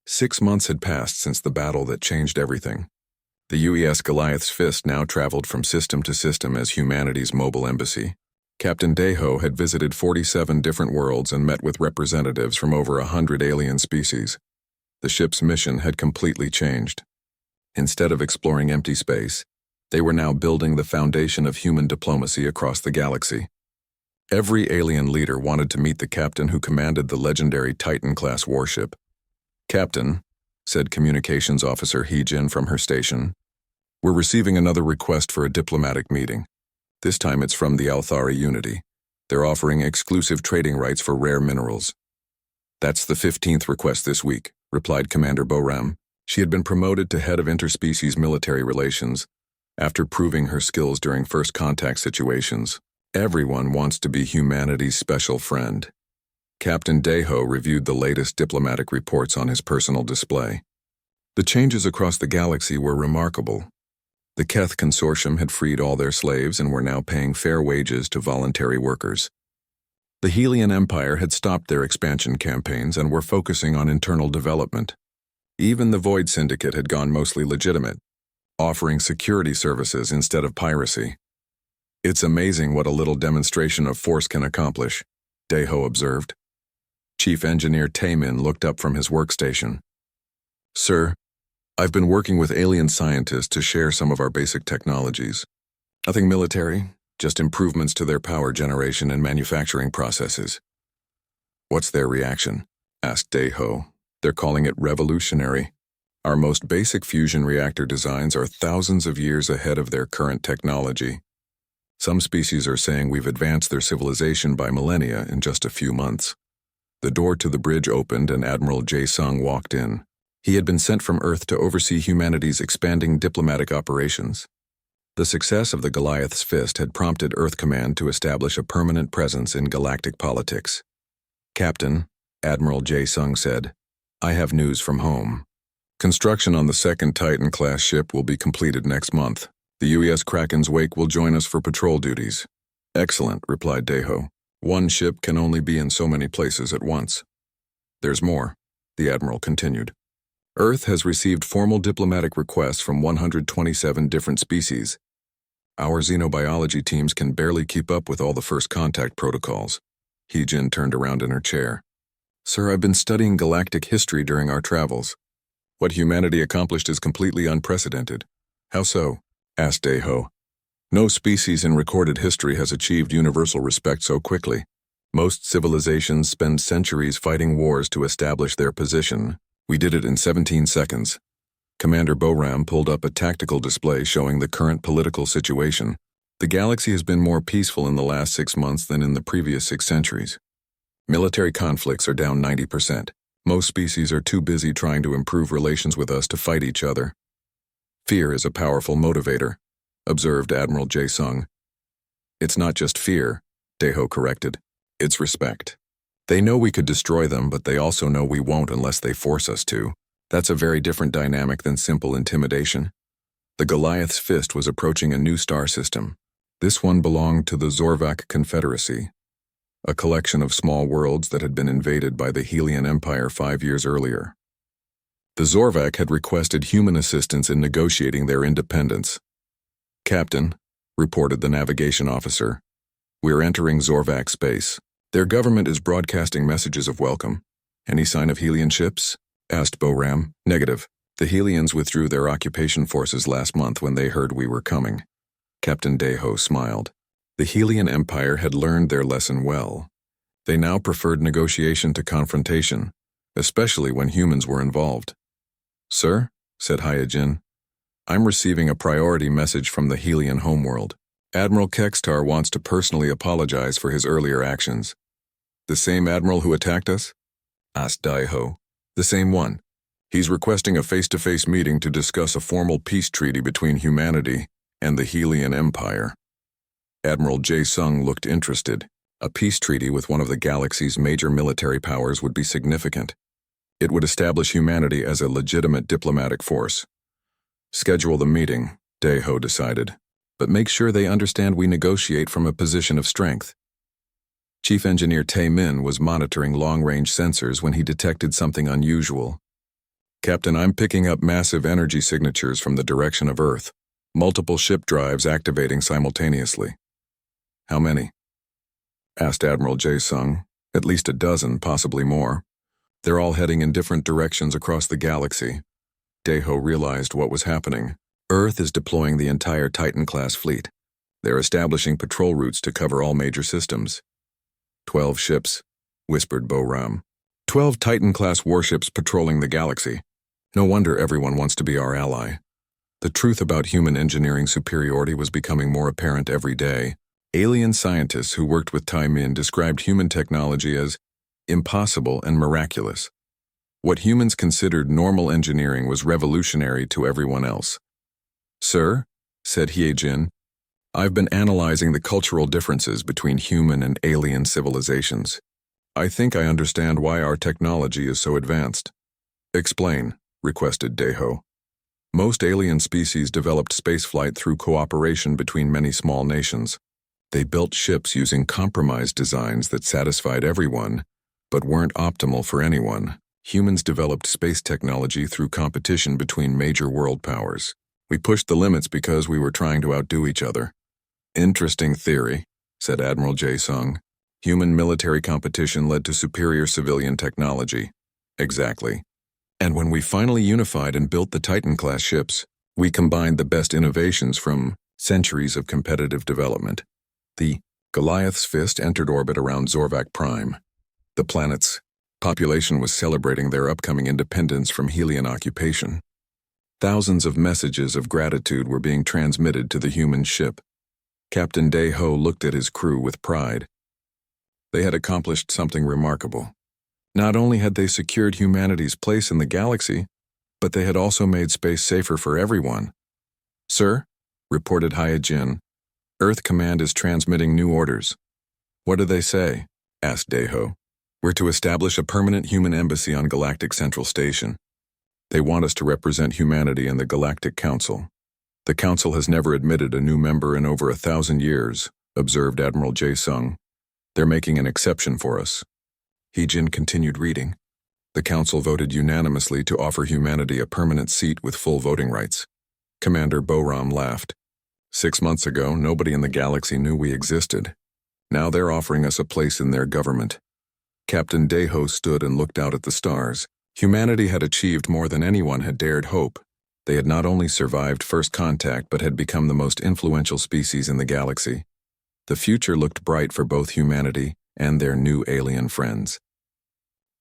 6 months had passed since the battle that changed everything. The UES Goliath's Fist now traveled from system to system as humanity's mobile embassy. Captain Deho had visited 47 different worlds and met with representatives from over 100 alien species. The ship's mission had completely changed. Instead of exploring empty space, they were now building the foundation of human diplomacy across the galaxy. Every alien leader wanted to meet the captain who commanded the legendary Titan-class warship. "Captain," said Communications Officer Heejin from her station, "we're receiving another request for a diplomatic meeting. This time it's from the Althari Unity. They're offering exclusive trading rights for rare minerals." "That's the 15th request this week," replied Commander Boram. She had been promoted to head of interspecies military relations after proving her skills during first contact situations. Everyone wants to be humanity's special friend. Captain Deho reviewed the latest diplomatic reports on his personal display. The changes across the galaxy were remarkable. The Keth Consortium had freed all their slaves and were now paying fair wages to voluntary workers. The Helian Empire had stopped their expansion campaigns and were focusing on internal development. Even the Void Syndicate had gone mostly legitimate, offering security services instead of piracy. "It's amazing what a little demonstration of force can accomplish," Deho observed. Chief Engineer Taemin looked up from his workstation. "Sir, I've been working with alien scientists to share some of our basic technologies. Nothing military, just improvements to their power generation and manufacturing processes." "What's their reaction?" asked Deho. "They're calling it revolutionary. Our most basic fusion reactor designs are thousands of years ahead of their current technology. Some species are saying we've advanced their civilization by millennia in just a few months." The door to the bridge opened and Admiral Jae-sung walked in. He had been sent from Earth to oversee humanity's expanding diplomatic operations. The success of the Goliath's Fist had prompted Earth Command to establish a permanent presence in galactic politics. "Captain," Admiral Jae-sung said, "I have news from home. Construction on the second Titan-class ship will be completed next month. The UES Kraken's Wake will join us for patrol duties." "Excellent," replied Deho. "One ship can only be in so many places at once." "There's more," the Admiral continued. "Earth has received formal diplomatic requests from 127 different species. Our xenobiology teams can barely keep up with all the first contact protocols." Heejin turned around in her chair. "Sir, I've been studying galactic history during our travels. What humanity accomplished is completely unprecedented." "How so?" asked Deho. "No species in recorded history has achieved universal respect so quickly. Most civilizations spend centuries fighting wars to establish their position. We did it in 17 seconds. Commander Boram pulled up a tactical display showing the current political situation. The galaxy has been more peaceful in the last 6 months than in the previous 6 centuries. Military conflicts are down 90%. Most species are too busy trying to improve relations with us to fight each other. Fear is a powerful motivator," observed Admiral Jae-sung. "It's not just fear," Deho corrected. "It's respect. They know we could destroy them, but they also know we won't unless they force us to. That's a very different dynamic than simple intimidation." The Goliath's Fist was approaching a new star system. This one belonged to the Zorvak Confederacy, a collection of small worlds that had been invaded by the Helian Empire 5 years earlier. The Zorvak had requested human assistance in negotiating their independence. "Captain," reported the navigation officer, "we're entering Zorvak space. Their government is broadcasting messages of welcome. Any sign of Helian ships?" asked Boram. "Negative. The Helians withdrew their occupation forces last month when they heard we were coming." Captain Deho smiled. The Helian Empire had learned their lesson well. They now preferred negotiation to confrontation, especially when humans were involved. "Sir," said Hyojin, "I'm receiving a priority message from the Helian homeworld. Admiral Kekstar wants to personally apologize for his earlier actions." "The same admiral who attacked us?" asked Deho. "The same one. He's requesting a face-to-face meeting to discuss a formal peace treaty between humanity and the Helian Empire." Admiral Jae-sung looked interested. A peace treaty with one of the galaxy's major military powers would be significant. It would establish humanity as a legitimate diplomatic force. "Schedule the meeting," Deho decided, "but make sure they understand we negotiate from a position of strength." Chief Engineer Taemin was monitoring long-range sensors when he detected something unusual. Captain, I'm picking up massive energy signatures from the direction of Earth. Multiple ship drives activating simultaneously. How many? Asked Admiral Jae-sung. At least a dozen, possibly more. They're all heading in different directions across the galaxy. Daeho realized what was happening. Earth is deploying the entire Titan-class fleet. They're establishing patrol routes to cover all major systems. 12 ships, whispered Bo-Ram. 12 Titan-class warships patrolling the galaxy. No wonder everyone wants to be our ally. The truth about human engineering superiority was becoming more apparent every day. Alien scientists who worked with Tai Min described human technology as impossible and miraculous. What humans considered normal engineering was revolutionary to everyone else. Sir, said Hye-jin, I've been analyzing the cultural differences between human and alien civilizations. I think I understand why our technology is so advanced. Explain, requested Daeho. Most alien species developed spaceflight through cooperation between many small nations. They built ships using compromised designs that satisfied everyone, but weren't optimal for anyone. Humans developed space technology through competition between major world powers. We pushed the limits because we were trying to outdo each other. Interesting theory, said Admiral Jae-sung. Human military competition led to superior civilian technology. Exactly. And when we finally unified and built the Titan-class ships, we combined the best innovations from centuries of competitive development. The Goliath's Fist entered orbit around HFY. The planet's population was celebrating their upcoming independence from Helian occupation. Thousands of messages of gratitude were being transmitted to the human ship. Captain Daeho looked at his crew with pride. They had accomplished something remarkable. Not only had they secured humanity's place in the galaxy, but they had also made space safer for everyone. Sir, reported Hye-jin, Earth Command is transmitting new orders. What do they say? Asked Daeho. We're to establish a permanent human embassy on Galactic Central Station. They want us to represent humanity in the Galactic Council. The Council has never admitted a new member in over 1,000 years, observed Admiral Jae-sung. They're making an exception for us. Hye-jin continued reading. The Council voted unanimously to offer humanity a permanent seat with full voting rights. Commander Bo-Ram laughed. 6 months ago, nobody in the galaxy knew we existed. Now they're offering us a place in their government. Captain Daeho stood and looked out at the stars. Humanity had achieved more than anyone had dared hope. They had not only survived first contact but had become the most influential species in the galaxy. The future looked bright for both humanity and their new alien friends.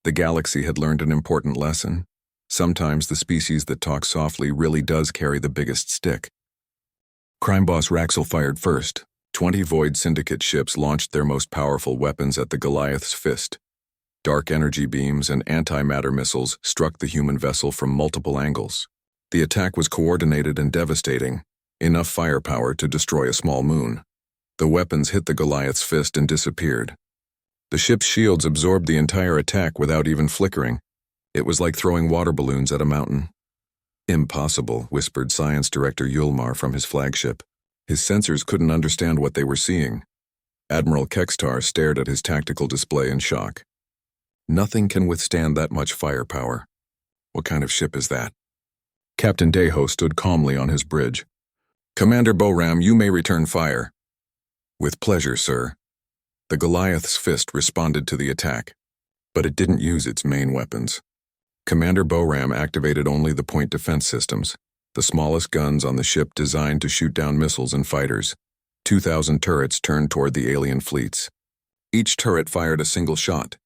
The galaxy had learned an important lesson. Sometimes the species that talks softly really does carry the biggest stick. Crime boss Raxel fired first. 20 Void Syndicate ships launched their most powerful weapons at the Goliath's Fist. Dark energy beams and antimatter missiles struck the human vessel from multiple angles. The attack was coordinated and devastating, enough firepower to destroy a small moon. The weapons hit the Goliath's Fist and disappeared. The ship's shields absorbed the entire attack without even flickering. It was like throwing water balloons at a mountain. Impossible, whispered Science Director Yulmar from his flagship. His sensors couldn't understand what they were seeing. Admiral Kextar stared at his tactical display in shock. Nothing can withstand that much firepower. What kind of ship is that? Captain Daeho stood calmly on his bridge. Commander Bo-Ram, you may return fire. With pleasure, sir. The Goliath's Fist responded to the attack, but it didn't use its main weapons. Commander Bo-Ram activated only the point defense systems, the smallest guns on the ship designed to shoot down missiles and fighters. 2,000 turrets turned toward the alien fleets. Each turret fired a single shot.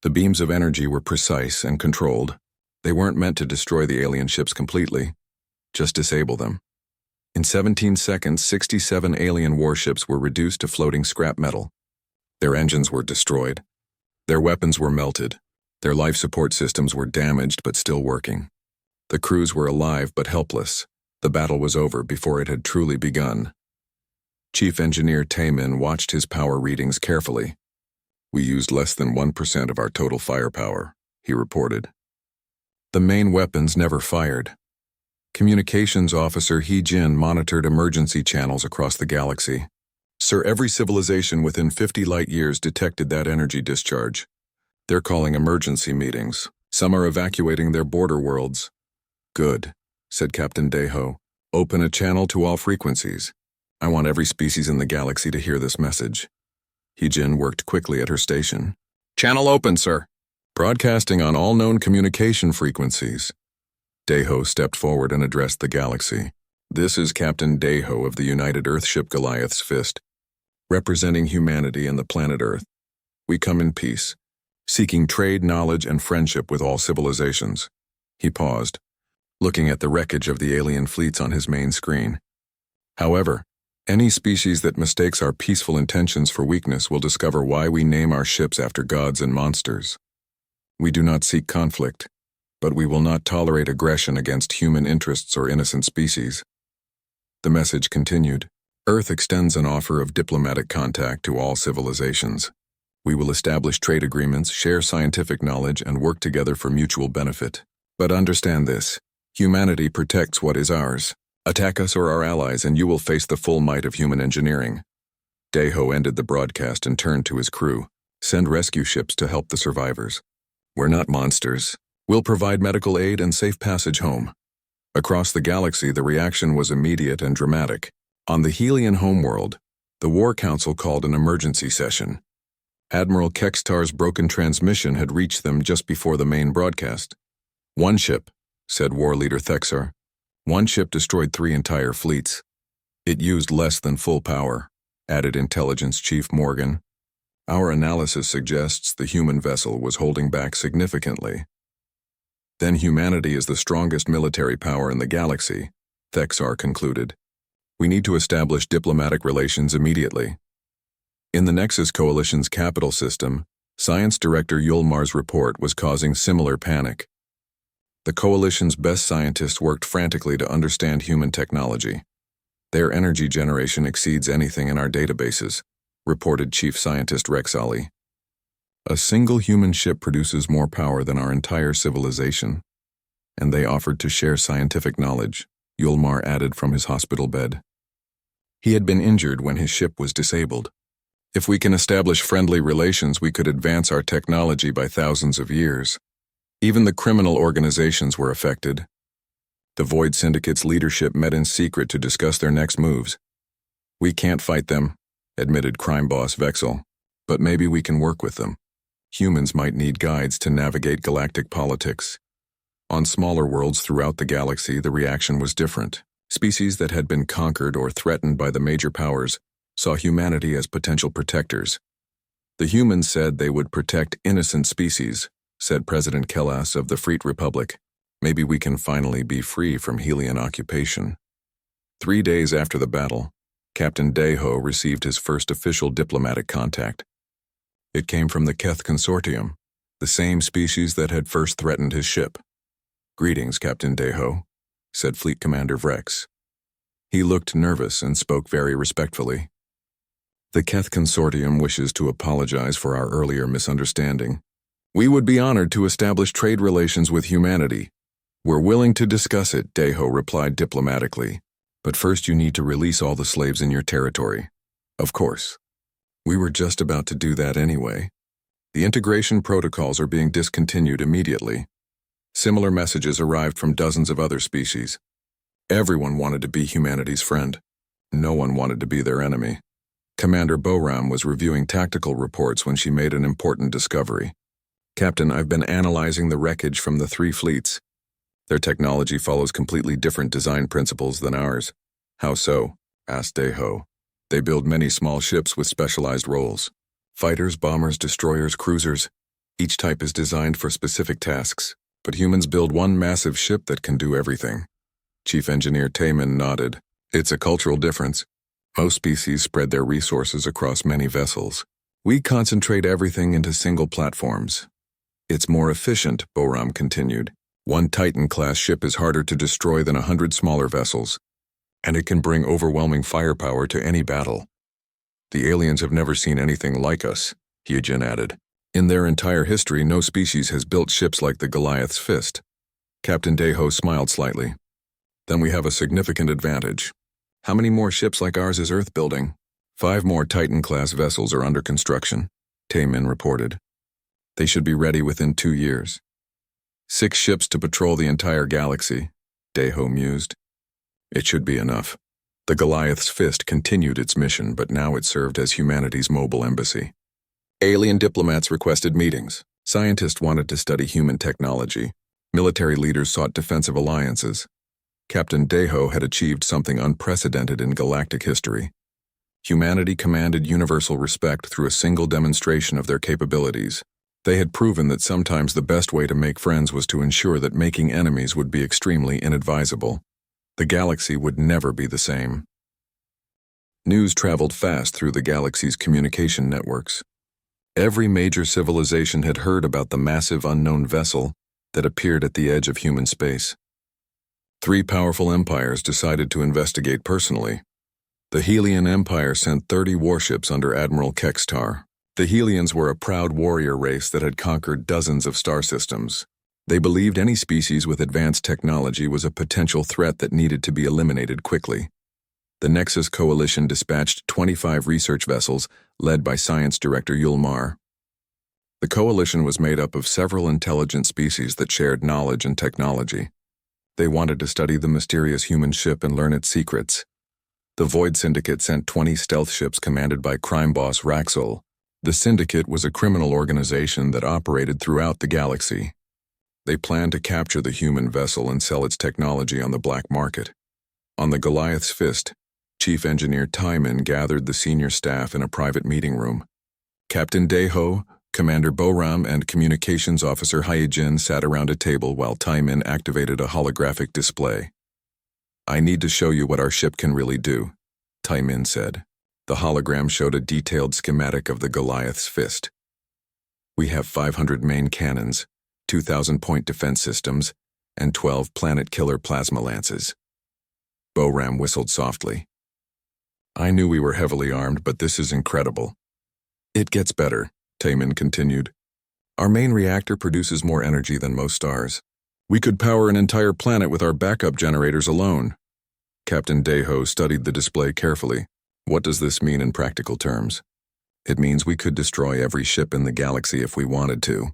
The beams of energy were precise and controlled. They weren't meant to destroy the alien ships completely, just disable them. In 17 seconds, 67 alien warships were reduced to floating scrap metal. Their engines were destroyed. Their weapons were melted. Their life support systems were damaged but still working. The crews were alive but helpless. The battle was over before it had truly begun. Chief Engineer Taemin watched his power readings carefully. We used less than 1% of our total firepower, he reported. The main weapons never fired. Communications Officer Hye-jin monitored emergency channels across the galaxy. Sir, every civilization within 50 light-years detected that energy discharge. They're calling emergency meetings. Some are evacuating their border worlds. Good, said Captain Deho. Open a channel to all frequencies. I want every species in the galaxy to hear this message. Heejin worked quickly at her station. Channel open, sir. Broadcasting on all known communication frequencies. Deho stepped forward and addressed the galaxy. This is Captain Deho of the United Earthship Goliath's Fist, representing humanity and the planet Earth. We come in peace, seeking trade, knowledge, and friendship with all civilizations. He paused, looking at the wreckage of the alien fleets on his main screen. However, any species that mistakes our peaceful intentions for weakness will discover why we name our ships after gods and monsters. We do not seek conflict, but we will not tolerate aggression against human interests or innocent species. The message continued. Earth extends an offer of diplomatic contact to all civilizations. We will establish trade agreements, share scientific knowledge, and work together for mutual benefit. But understand this. Humanity protects what is ours. Attack us or our allies and you will face the full might of human engineering. Deho ended the broadcast and turned to his crew. Send rescue ships to help the survivors. We're not monsters. We'll provide medical aid and safe passage home. Across the galaxy, the reaction was immediate and dramatic. On the Helian homeworld, the War Council called an emergency session. Admiral Kekstar's broken transmission had reached them just before the main broadcast. One ship, said War Leader Thexar. One ship destroyed 3 entire fleets. It used less than full power, added Intelligence Chief Morgan. Our analysis suggests the human vessel was holding back significantly. Then humanity is the strongest military power in the galaxy, Thexar concluded. We need to establish diplomatic relations immediately. In the Nexus Coalition's capital system, Science Director Yulmar's report was causing similar panic. The Coalition's best scientists worked frantically to understand human technology. Their energy generation exceeds anything in our databases, reported Chief Scientist Rexali. A single human ship produces more power than our entire civilization. And they offered to share scientific knowledge, Yulmar added from his hospital bed. He had been injured when his ship was disabled. If we can establish friendly relations, we could advance our technology by thousands of years. Even the criminal organizations were affected. The Void Syndicate's leadership met in secret to discuss their next moves. We can't fight them, admitted crime boss Vexel, but maybe we can work with them. Humans might need guides to navigate galactic politics. On smaller worlds throughout the galaxy, the reaction was different. Species that had been conquered or threatened by the major powers saw humanity as potential protectors. The humans said they would protect innocent species, said President Kellas of the Freet Republic. Maybe we can finally be free from Helian occupation. 3 days after the battle, Captain Deho received his first official diplomatic contact. It came from the Keth Consortium, the same species that had first threatened his ship. Greetings, Captain Deho, said Fleet Commander Vrex. He looked nervous and spoke very respectfully. The Keth Consortium wishes to apologize for our earlier misunderstanding. We would be honored to establish trade relations with humanity. We're willing to discuss it, Deho replied diplomatically. But first you need to release all the slaves in your territory. Of course. We were just about to do that anyway. The integration protocols are being discontinued immediately. Similar messages arrived from dozens of other species. Everyone wanted to be humanity's friend. No one wanted to be their enemy. Commander Boram was reviewing tactical reports when she made an important discovery. Captain, I've been analyzing the wreckage from the 3 fleets. Their technology follows completely different design principles than ours. How so? Asked Deho. They build many small ships with specialized roles. Fighters, bombers, destroyers, cruisers. Each type is designed for specific tasks, but humans build one massive ship that can do everything. Chief Engineer Taman nodded. It's a cultural difference. Most species spread their resources across many vessels. We concentrate everything into single platforms. It's more efficient, Boram continued. One Titan-class ship is harder to destroy than 100 smaller vessels, and it can bring overwhelming firepower to any battle. The aliens have never seen anything like us, Hyejin added. In their entire history, no species has built ships like the Goliath's Fist. Captain Deho smiled slightly. Then we have a significant advantage. How many more ships like ours is Earth building? 5 more Titan-class vessels are under construction, Taemin reported. They should be ready within 2 years. 6 ships to patrol the entire galaxy, Deho mused. It should be enough. The Goliath's Fist continued its mission, but now it served as humanity's mobile embassy. Alien diplomats requested meetings. Scientists wanted to study human technology. Military leaders sought defensive alliances. Captain Deho had achieved something unprecedented in galactic history. Humanity commanded universal respect through a single demonstration of their capabilities. They had proven that sometimes the best way to make friends was to ensure that making enemies would be extremely inadvisable. The galaxy would never be the same. News traveled fast through the galaxy's communication networks. Every major civilization had heard about the massive unknown vessel that appeared at the edge of human space. 3 powerful empires decided to investigate personally. The Helian Empire sent 30 warships under Admiral Kextar. The Helians were a proud warrior race that had conquered dozens of star systems. They believed any species with advanced technology was a potential threat that needed to be eliminated quickly. The Nexus Coalition dispatched 25 research vessels, led by Science Director Yulmar. The coalition was made up of several intelligent species that shared knowledge and technology. They wanted to study the mysterious human ship and learn its secrets. The Void Syndicate sent 20 stealth ships commanded by crime boss Raxol. The Syndicate was a criminal organization that operated throughout the galaxy. They planned to capture the human vessel and sell its technology on the black market. On the Goliath's Fist, Chief Engineer Taiman gathered the senior staff in a private meeting room. Captain Deho, Commander Boram, and Communications Officer Hyejin sat around a table while Taiman activated a holographic display. "I need to show you what our ship can really do," Taiman said. The hologram showed a detailed schematic of the Goliath's Fist. "We have 500 main cannons, 2,000-point defense systems, and 12 planet-killer plasma lances." Boram whistled softly. "I knew we were heavily armed, but this is incredible." "It gets better," Taiman continued. "Our main reactor produces more energy than most stars. We could power an entire planet with our backup generators alone." Captain Deho studied the display carefully. "What does this mean in practical terms?" "It means we could destroy every ship in the galaxy if we wanted to.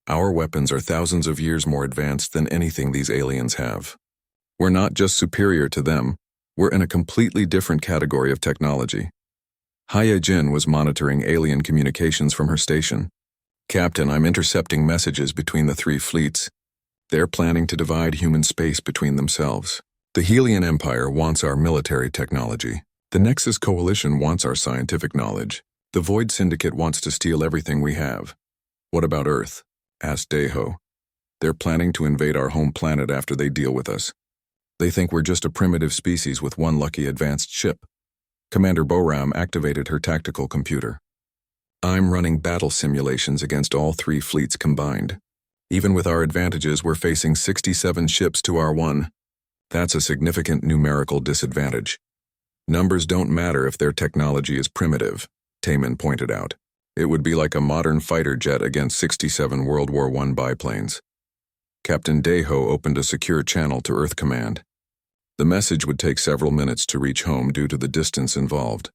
Our weapons are thousands of years more advanced than anything these aliens have. We're not just superior to them, we're in a completely different category of technology." Hyejin was monitoring alien communications from her station. "Captain, I'm intercepting messages between the 3 fleets. They're planning to divide human space between themselves. The Helian Empire wants our military technology. The Nexus Coalition wants our scientific knowledge. The Void Syndicate wants to steal everything we have." "What about Earth?" asked Deho. "They're planning to invade our home planet after they deal with us. They think we're just a primitive species with one lucky advanced ship." Commander Boram activated her tactical computer. "I'm running battle simulations against all 3 fleets combined. Even with our advantages, we're facing 67 ships to our 1. That's a significant numerical disadvantage. Numbers don't matter if their technology is primitive," Taiman pointed out. "It would be like a modern fighter jet against 67 World War I biplanes." Captain Deho opened a secure channel to Earth Command. The message would take several minutes to reach home due to the distance involved.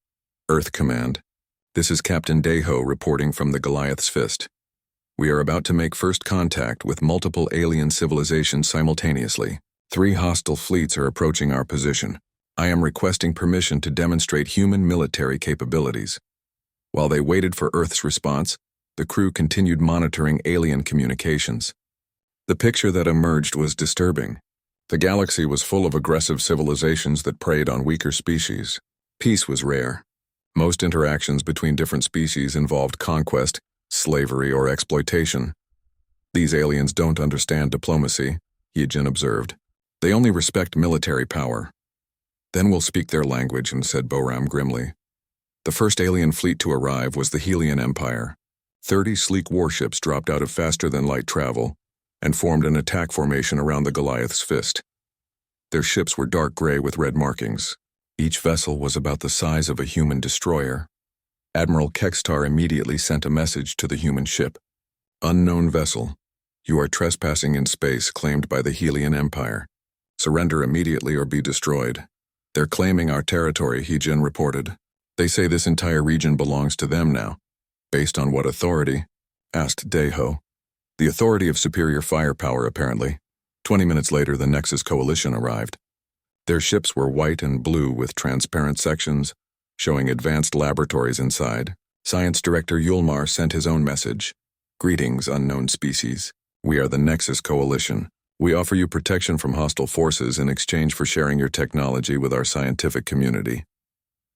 "Earth Command. This is Captain Deho reporting from the Goliath's Fist. We are about to make first contact with multiple alien civilizations simultaneously. 3 hostile fleets are approaching our position. I am requesting permission to demonstrate human military capabilities." While they waited for Earth's response, the crew continued monitoring alien communications. The picture that emerged was disturbing. The galaxy was full of aggressive civilizations that preyed on weaker species. Peace was rare. Most interactions between different species involved conquest, slavery, or exploitation. "These aliens don't understand diplomacy," Yijin observed. "They only respect military power." "Then we'll speak their language," said Boram grimly. The first alien fleet to arrive was the Helian Empire. 30 sleek warships dropped out of faster-than-light travel and formed an attack formation around the Goliath's Fist. Their ships were dark gray with red markings. Each vessel was about the size of a human destroyer. Admiral Kextar immediately sent a message to the human ship. "Unknown vessel. You are trespassing in space claimed by the Helian Empire. Surrender immediately or be destroyed." "They're claiming our territory," Hyejin reported. "They say this entire region belongs to them now." "Based on what authority?" asked Deho. "The authority of superior firepower, apparently. 20 minutes later, the Nexus Coalition arrived. Their ships were white and blue with transparent sections, showing advanced laboratories inside. Science Director Yulmar sent his own message. Greetings, unknown species. We are the Nexus Coalition. We offer you protection from hostile forces in exchange for sharing your technology with our scientific community.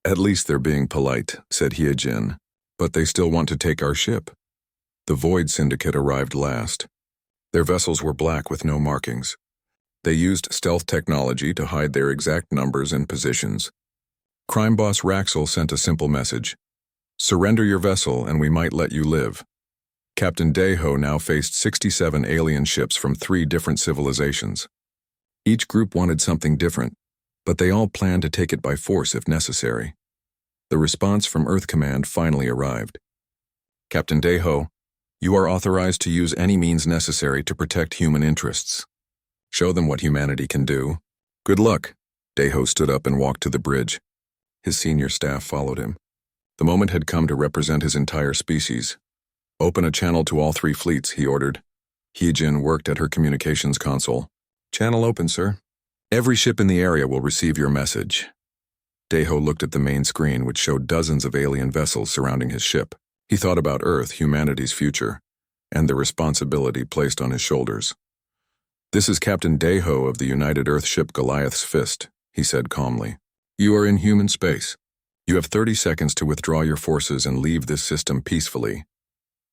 At least they're being polite, said Hyejin. But they still want to take our ship. The Void Syndicate arrived last. Their vessels were black with no markings. They used stealth technology to hide their exact numbers and positions. Crime boss Raxel sent a simple message. Surrender your vessel and we might let you live. Captain Deho now faced 67 alien ships from 3 different civilizations. Each group wanted something different, but they all planned to take it by force if necessary. The response from Earth Command finally arrived. Captain Deho, you are authorized to use any means necessary to protect human interests. Show them what humanity can do. Good luck. Deho stood up and walked to the bridge. His senior staff followed him. The moment had come to represent his entire species. Open a channel to all 3 fleets, he ordered. Hyejin worked at her communications console. Channel open, sir. Every ship in the area will receive your message. Deho looked at the main screen, which showed dozens of alien vessels surrounding his ship. He thought about Earth, humanity's future, and the responsibility placed on his shoulders. This is Captain Deho of the United Earth ship Goliath's Fist, he said calmly. You are in human space. You have 30 seconds to withdraw your forces and leave this system peacefully.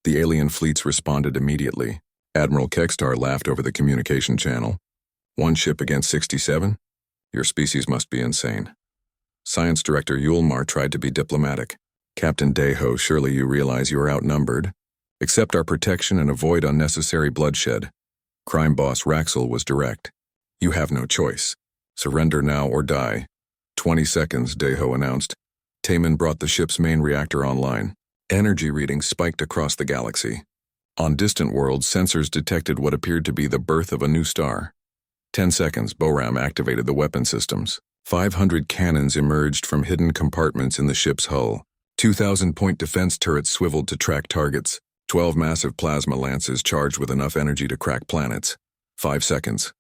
The alien fleets responded immediately. Admiral Kekstar laughed over the communication channel. 1 ship against 67? Your species must be insane. Science Director Yulmar tried to be diplomatic. Captain Deho, surely you realize you are outnumbered. Accept our protection and avoid unnecessary bloodshed. Crime boss Raxel was direct. You have no choice. Surrender now or die. 20 seconds, Deho announced. Taemin brought the ship's main reactor online. Energy readings spiked across the galaxy. On distant worlds, sensors detected what appeared to be the birth of a new star. 10 seconds, Boram activated the weapon systems. 500 cannons emerged from hidden compartments in the ship's hull. 2,000-point defense turrets swiveled to track targets. 12 massive plasma lances charged with enough energy to crack planets. 5 seconds.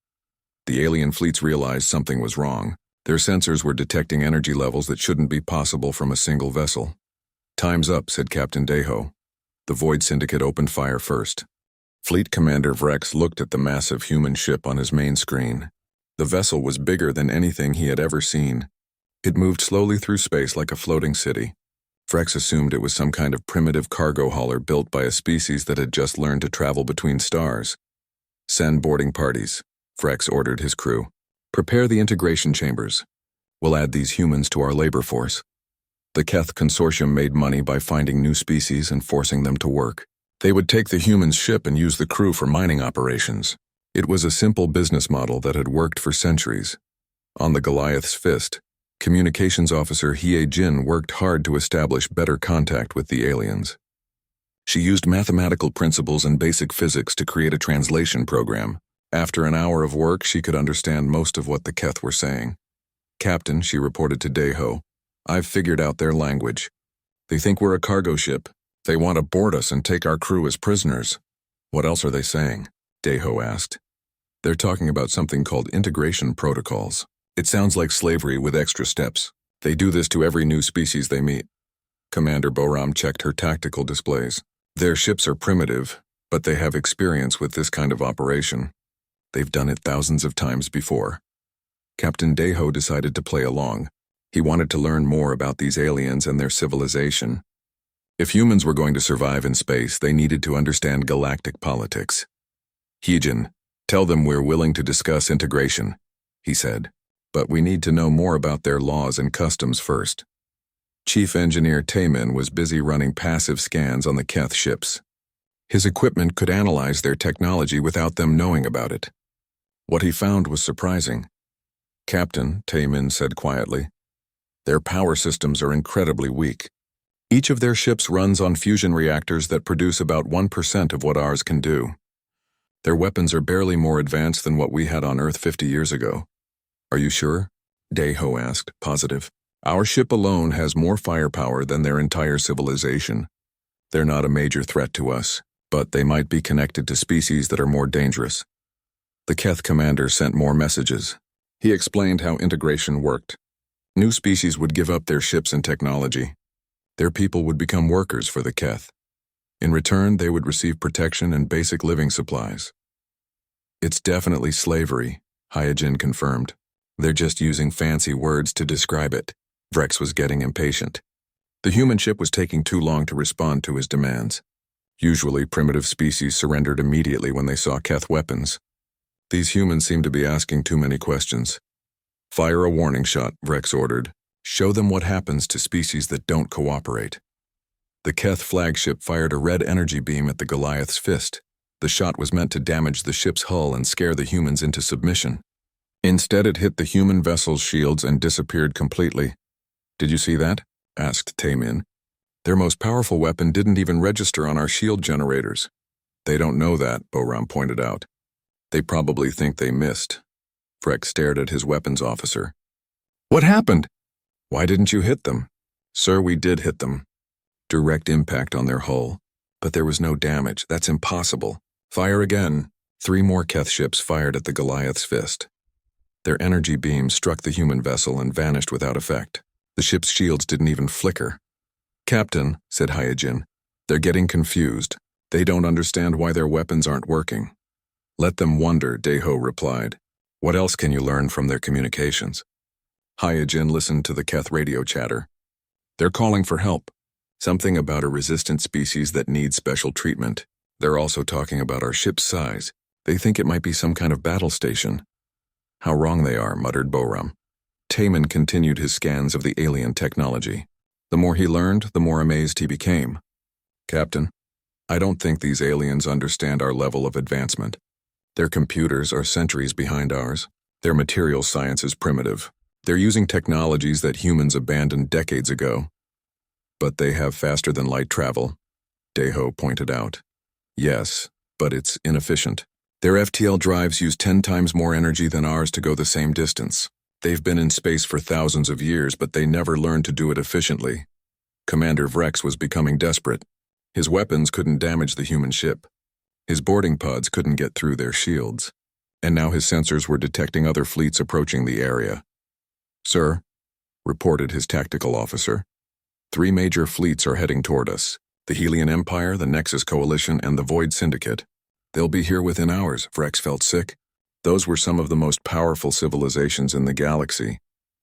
The alien fleets realized something was wrong. Their sensors were detecting energy levels that shouldn't be possible from a single vessel. Time's up, said Captain Deho. The Void Syndicate opened fire first. Fleet Commander Vrex looked at the massive human ship on his main screen. The vessel was bigger than anything he had ever seen. It moved slowly through space like a floating city. Vrex assumed it was some kind of primitive cargo hauler built by a species that had just learned to travel between stars. Send boarding parties, Vrex ordered his crew. Prepare the integration chambers. We'll add these humans to our labor force. The Keth Consortium made money by finding new species and forcing them to work. They would take the humans' ship and use the crew for mining operations. It was a simple business model that had worked for centuries. On the Goliath's Fist, Communications Officer Hyejin worked hard to establish better contact with the aliens. She used mathematical principles and basic physics to create a translation program. After an hour of work, she could understand most of what the Keth were saying. Captain, she reported to Deho, I've figured out their language. They think we're a cargo ship. They want to board us and take our crew as prisoners. What else are they saying? Deho asked. They're talking about something called integration protocols. It sounds like slavery with extra steps. They do this to every new species they meet. Commander Boram checked her tactical displays. Their ships are primitive, but they have experience with this kind of operation. They've done it thousands of times before. Captain Deho decided to play along. He wanted to learn more about these aliens and their civilization. If humans were going to survive in space, they needed to understand galactic politics. Hyejin, tell them we're willing to discuss integration, he said. But we need to know more about their laws and customs first. Chief Engineer Taemin was busy running passive scans on the Keth ships. His equipment could analyze their technology without them knowing about it. What he found was surprising. Captain, Taemin said quietly, their power systems are incredibly weak. Each of their ships runs on fusion reactors that produce about 1% of what ours can do. Their weapons are barely more advanced than what we had on Earth 50 years ago. Are you sure? Deho asked, positive. Our ship alone has more firepower than their entire civilization. They're not a major threat to us, but they might be connected to species that are more dangerous. The Keth commander sent more messages. He explained how integration worked. New species would give up their ships and technology. Their people would become workers for the Keth. In return, they would receive protection and basic living supplies. It's definitely slavery, Hyojin confirmed. They're just using fancy words to describe it. Vrex was getting impatient. The human ship was taking too long to respond to his demands. Usually, primitive species surrendered immediately when they saw Keth weapons. These humans seemed to be asking too many questions. Fire a warning shot, Vrex ordered. Show them what happens to species that don't cooperate. The Keth flagship fired a red energy beam at the Goliath's fist. The shot was meant to damage the ship's hull and scare the humans into submission. Instead, it hit the human vessel's shields and disappeared completely. Did you see that? Asked Taemin. Their most powerful weapon didn't even register on our shield generators. They don't know that, Boram pointed out. They probably think they missed. Vrex stared at his weapons officer. What happened? Why didn't you hit them? Sir, we did hit them. Direct impact on their hull. But there was no damage. That's impossible. Fire again. 3 more Keth ships fired at the Goliath's fist. Their energy beams struck the human vessel and vanished without effect. The ship's shields didn't even flicker. Captain, said Hyojin, they're getting confused. They don't understand why their weapons aren't working. Let them wonder, Daeho replied. What else can you learn from their communications? Hyojin listened to the Keth radio chatter. They're calling for help. Something about a resistant species that needs special treatment. They're also talking about our ship's size. They think it might be some kind of battle station. How wrong they are, muttered Boram. Taemin continued his scans of the alien technology. The more he learned, the more amazed he became. Captain, I don't think these aliens understand our level of advancement. Their computers are centuries behind ours. Their material science is primitive. They're using technologies that humans abandoned decades ago. But they have faster-than-light travel, Daeho pointed out. Yes, but it's inefficient. Their FTL drives use 10 times more energy than ours to go the same distance. They've been in space for thousands of years, but they never learned to do it efficiently. Commander Vrex was becoming desperate. His weapons couldn't damage the human ship. His boarding pods couldn't get through their shields. And now his sensors were detecting other fleets approaching the area. Sir, reported his tactical officer. 3 major fleets are heading toward us. The Helian Empire, the Nexus Coalition, and the Void Syndicate. They'll be here within hours, Vrex felt sick. Those were some of the most powerful civilizations in the galaxy.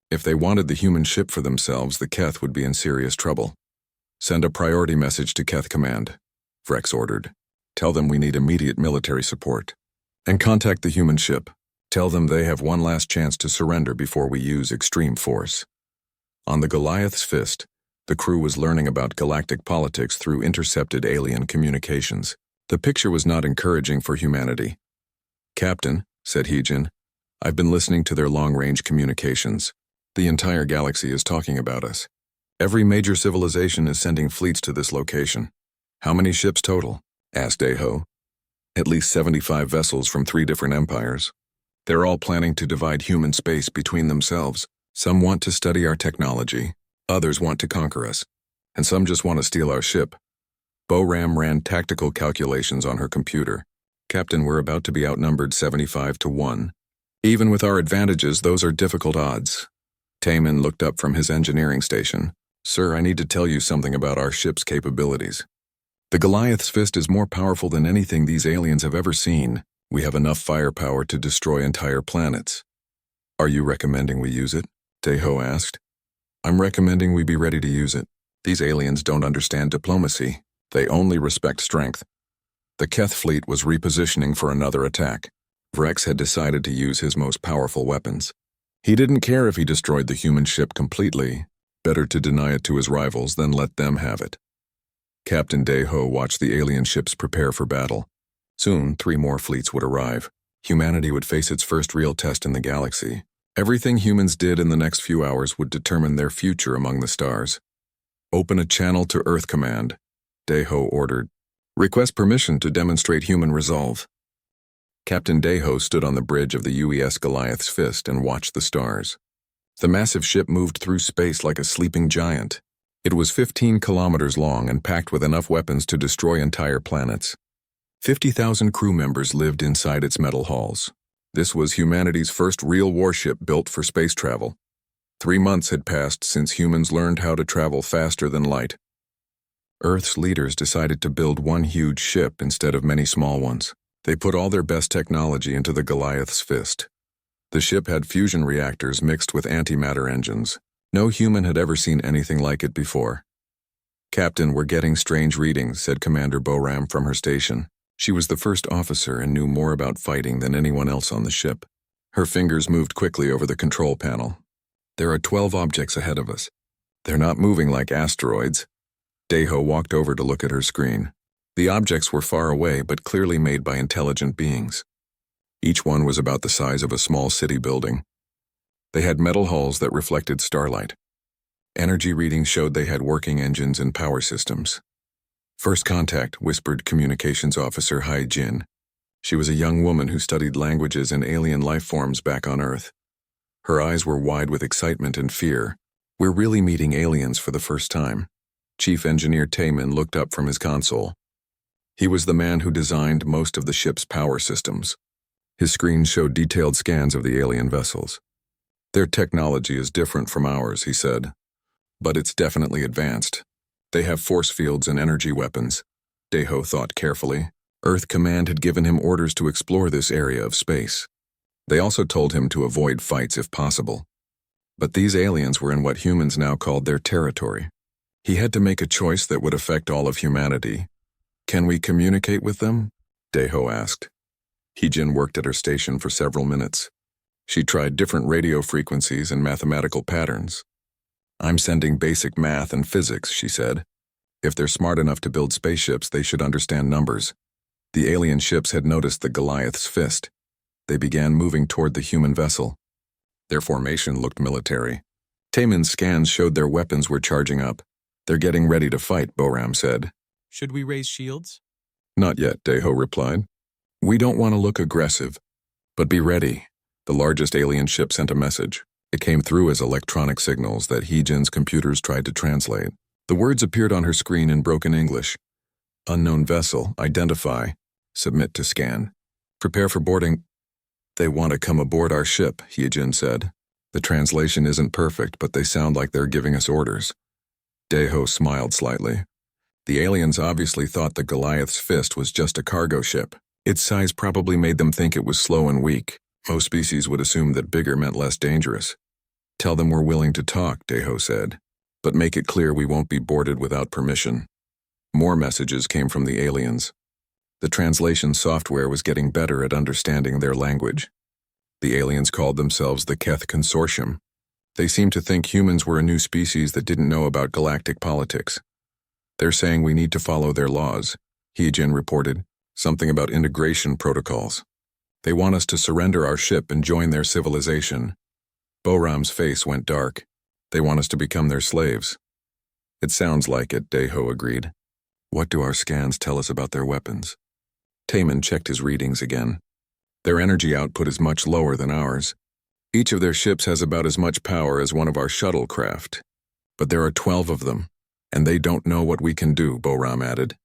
If they wanted the human ship for themselves, the Keth would be in serious trouble. Send a priority message to Keth Command, Vrex ordered. Tell them we need immediate military support. And contact the human ship. Tell them they have one last chance to surrender before we use extreme force. On the Goliath's fist, the crew was learning about galactic politics through intercepted alien communications. The picture was not encouraging for humanity. Captain, said Hyojin, I've been listening to their long-range communications. The entire galaxy is talking about us. Every major civilization is sending fleets to this location. How many ships total? Asked Daeho. At least 75 vessels from 3 different empires. They're all planning to divide human space between themselves. Some want to study our technology. Others want to conquer us. And some just want to steal our ship. Boram ran tactical calculations on her computer. Captain, we're about to be outnumbered 75-1. Even with our advantages, those are difficult odds. Taemin looked up from his engineering station. Sir, I need to tell you something about our ship's capabilities. The Goliath's fist is more powerful than anything these aliens have ever seen. We have enough firepower to destroy entire planets. Are you recommending we use it? Daeho asked. I'm recommending we be ready to use it. These aliens don't understand diplomacy. They only respect strength. The Keth fleet was repositioning for another attack. Vrex had decided to use his most powerful weapons. He didn't care if he destroyed the human ship completely. Better to deny it to his rivals than let them have it. Captain Daeho watched the alien ships prepare for battle. Soon, 3 more fleets would arrive. Humanity would face its first real test in the galaxy. Everything humans did in the next few hours would determine their future among the stars. Open a channel to Earth Command, Daeho ordered. Request permission to demonstrate human resolve. Captain Daeho stood on the bridge of the UES Goliath's fist and watched the stars. The massive ship moved through space like a sleeping giant. It was 15 kilometers long and packed with enough weapons to destroy entire planets. 50,000 crew members lived inside its metal halls. This was humanity's first real warship built for space travel. 3 months had passed since humans learned how to travel faster than light. Earth's leaders decided to build one huge ship instead of many small ones. They put all their best technology into the Goliath's fist. The ship had fusion reactors mixed with antimatter engines. No human had ever seen anything like it before. "Captain, we're getting strange readings," said Commander Boram from her station. She was the first officer and knew more about fighting than anyone else on the ship. Her fingers moved quickly over the control panel. "There are 12 objects ahead of us. They're not moving like asteroids." Deho walked over to look at her screen. The objects were far away but clearly made by intelligent beings. Each one was about the size of a small city building. They had metal hulls that reflected starlight. Energy readings showed they had working engines and power systems. "First contact," whispered Communications Officer Hai Jin. She was a young woman who studied languages and alien life forms back on Earth. Her eyes were wide with excitement and fear. "We're really meeting aliens for the first time." Chief Engineer Taemin looked up from his console. He was the man who designed most of the ship's power systems. His screen showed detailed scans of the alien vessels. "Their technology is different from ours," he said. "But it's definitely advanced. They have force fields and energy weapons." Deho thought carefully. Earth Command had given him orders to explore this area of space. They also told him to avoid fights if possible. But these aliens were in what humans now called their territory. He had to make a choice that would affect all of humanity. "Can we communicate with them?" Deho asked. Heejin worked at her station for several minutes. She tried different radio frequencies and mathematical patterns. "I'm sending basic math and physics," she said. "If they're smart enough to build spaceships, they should understand numbers." The alien ships had noticed the Goliath's fist. They began moving toward the human vessel. Their formation looked military. Taemin's scans showed their weapons were charging up. "They're getting ready to fight," Boram said. "Should we raise shields?" "Not yet," Deho replied. "We don't want to look aggressive. But be ready." The largest alien ship sent a message. It came through as electronic signals that Heejin's computers tried to translate. The words appeared on her screen in broken English. "Unknown vessel, identify, submit to scan. Prepare for boarding." "They want to come aboard our ship," Heejin said. "The translation isn't perfect, but they sound like they're giving us orders." Deho smiled slightly. The aliens obviously thought the Goliath's fist was just a cargo ship. Its size probably made them think it was slow and weak. Most species would assume that bigger meant less dangerous. "Tell them we're willing to talk," Deho said. "But make it clear we won't be boarded without permission." More messages came from the aliens. The translation software was getting better at understanding their language. The aliens called themselves the Keth Consortium. They seemed to think humans were a new species that didn't know about galactic politics. "They're saying we need to follow their laws," Heejin reported. "Something about integration protocols. They want us to surrender our ship and join their civilization." Boram's face went dark. "They want us to become their slaves." "It sounds like it," Deho agreed. "What do our scans tell us about their weapons?" Taemin checked his readings again. "Their energy output is much lower than ours. Each of their ships has about as much power as one of our shuttlecraft. But there are 12 of them, and they don't know what we can do," Boram added.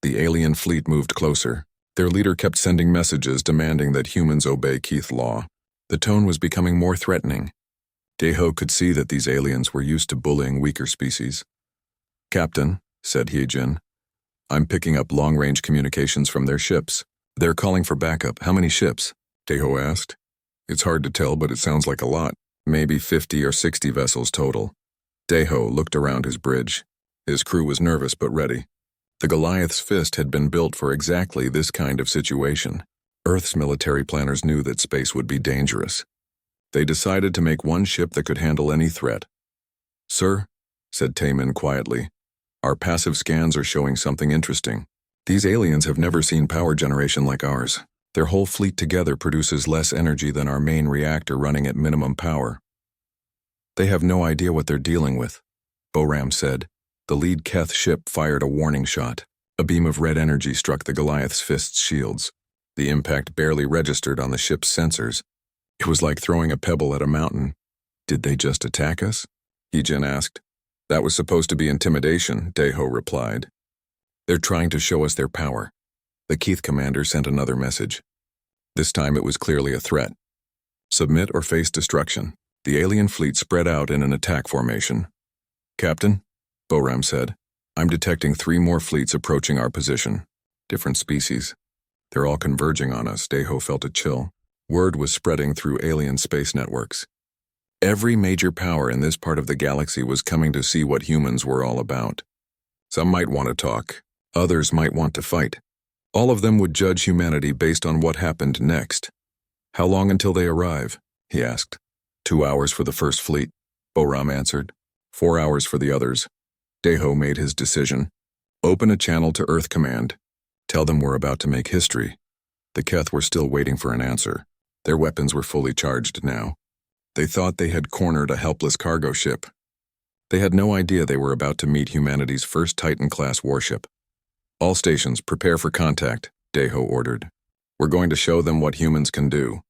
The alien fleet moved closer. Their leader kept sending messages demanding that humans obey Keith law. The tone was becoming more threatening. Deho could see that these aliens were used to bullying weaker species. "Captain," said Heejin, "I'm picking up long-range communications from their ships. They're calling for backup. How many ships?" Deho asked. "It's hard to tell, but it sounds like a lot. Maybe 50 or 60 vessels total." Deho looked around his bridge. His crew was nervous but ready. The Goliath's fist had been built for exactly this kind of situation. Earth's military planners knew that space would be dangerous. They decided to make one ship that could handle any threat. "Sir," said Taemin quietly, "our passive scans are showing something interesting. These aliens have never seen power generation like ours. Their whole fleet together produces less energy than our main reactor running at minimum power. They have no idea what they're dealing with," Boram said. The lead Keth ship fired a warning shot. A beam of red energy struck the Goliath's fist's shields. The impact barely registered on the ship's sensors. It was like throwing a pebble at a mountain. "Did they just attack us?" Heejin asked. "That was supposed to be intimidation," Deho replied. "They're trying to show us their power." The Keith commander sent another message. This time it was clearly a threat. Submit or face destruction. The alien fleet spread out in an attack formation. Captain, Boram said, I'm detecting 3 more fleets approaching our position. Different species. They're all converging on us. Deho felt a chill. Word was spreading through alien space networks. Every major power in this part of the galaxy was coming to see what humans were all about. Some might want to talk. Others might want to fight. All of them would judge humanity based on what happened next. How long until they arrive? He asked. 2 hours for the first fleet, Boram answered. 4 hours for the others. Deho made his decision. Open a channel to Earth Command. Tell them we're about to make history. The Keth were still waiting for an answer. Their weapons were fully charged now. They thought they had cornered a helpless cargo ship. They had no idea they were about to meet humanity's first Titan-class warship. All stations, prepare for contact, Deho ordered. We're going to show them what humans can do.